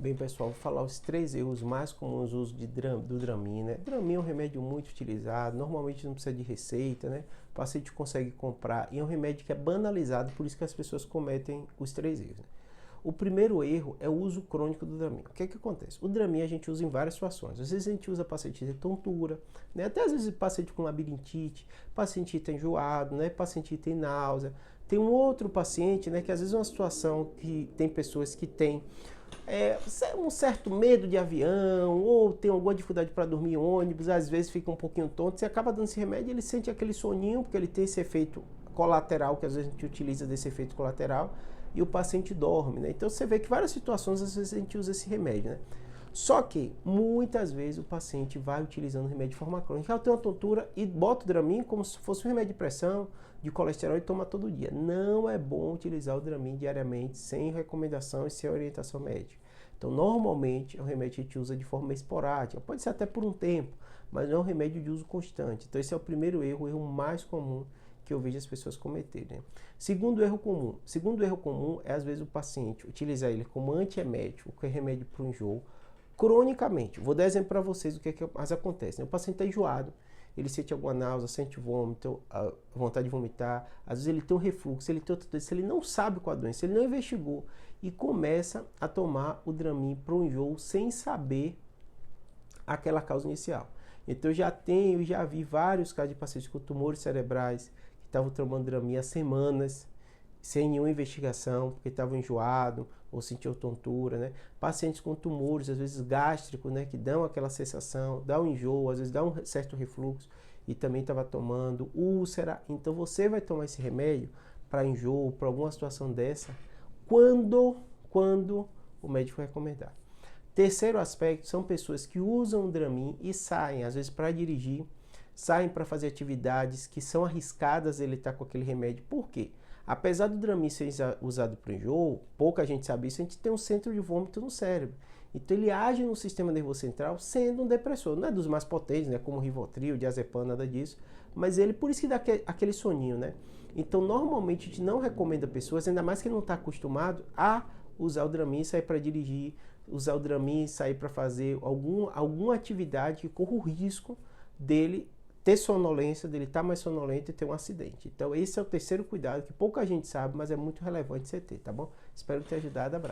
Bem, pessoal, vou falar os 3 erros mais comuns do uso do Dramin, né? Dramin é um remédio muito utilizado, normalmente não precisa de receita, né? O paciente consegue comprar e é um remédio que é banalizado, por isso que as pessoas cometem os 3 erros, né? O primeiro erro é o uso crônico do Dramin. O que é que acontece? O Dramin a gente usa em várias situações. Às vezes a gente usa paciente de tontura, né? Até às vezes paciente com labirintite, paciente que está enjoado, né? Paciente que tem náusea. Tem um outro paciente, né? Que às vezes é uma situação que tem pessoas que têm um certo medo de avião, ou tem alguma dificuldade para dormir em ônibus, às vezes fica um pouquinho tonto, você acaba dando esse remédio, ele sente aquele soninho, porque ele tem esse efeito colateral, que às vezes a gente utiliza desse efeito colateral, e o paciente dorme, né? Então você vê que várias situações, às vezes a gente usa esse remédio, né? Só que, muitas vezes, o paciente vai utilizando o remédio de forma crônica. Ela tem uma tontura e bota o Dramin como se fosse um remédio de pressão, de colesterol e toma todo dia. Não é bom utilizar o Dramin diariamente, sem recomendação e sem orientação médica. Então, normalmente, é um remédio que a gente usa de forma esporádica. Pode ser até por um tempo, mas não é um remédio de uso constante. Então, esse é o primeiro erro, o erro mais comum que eu vejo as pessoas cometerem, né? Segundo erro comum é, às vezes, o paciente utilizar ele como antiemético, que é remédio para o enjoo, cronicamente. Vou dar exemplo para vocês do que mais acontece, né? O paciente está enjoado, ele sente alguma náusea, sente vômito, vontade de vomitar, às vezes ele tem um refluxo, ele tem outra doença, ele não sabe qual a doença, ele não investigou e começa a tomar o Dramin para o enjoo sem saber aquela causa inicial. Então eu já vi vários casos de pacientes com tumores cerebrais que estavam tomando Dramin há semanas, sem nenhuma investigação, porque estavam enjoados ou sentiam tontura, né? Pacientes com tumores, às vezes gástricos, né? Que dão aquela sensação, dá um enjoo, às vezes dá um certo refluxo e também estava tomando úlcera. Então você vai tomar esse remédio para enjoo, para alguma situação dessa, quando o médico recomendar. Terceiro aspecto, são pessoas que usam o Dramin e saem, às vezes para dirigir, saem para fazer atividades que são arriscadas ele estar com aquele remédio. Por quê? Apesar do Dramin ser usado para o enjoo, pouca gente sabe isso, a gente tem um centro de vômito no cérebro. Então ele age no sistema nervoso central sendo um depressor. Não é dos mais potentes, né, como o Rivotril, diazepam, nada disso. Mas ele, por isso que dá aquele soninho, né? Então normalmente a gente não recomenda pessoas, ainda mais que não está acostumado a usar o Dramin, sair para dirigir, usar o Dramin, sair para fazer alguma atividade que corra o risco dele ter sonolência, dele estar mais sonolento e ter um acidente. Então esse é o terceiro cuidado que pouca gente sabe, mas é muito relevante você ter, tá bom? Espero ter ajudado, abraço.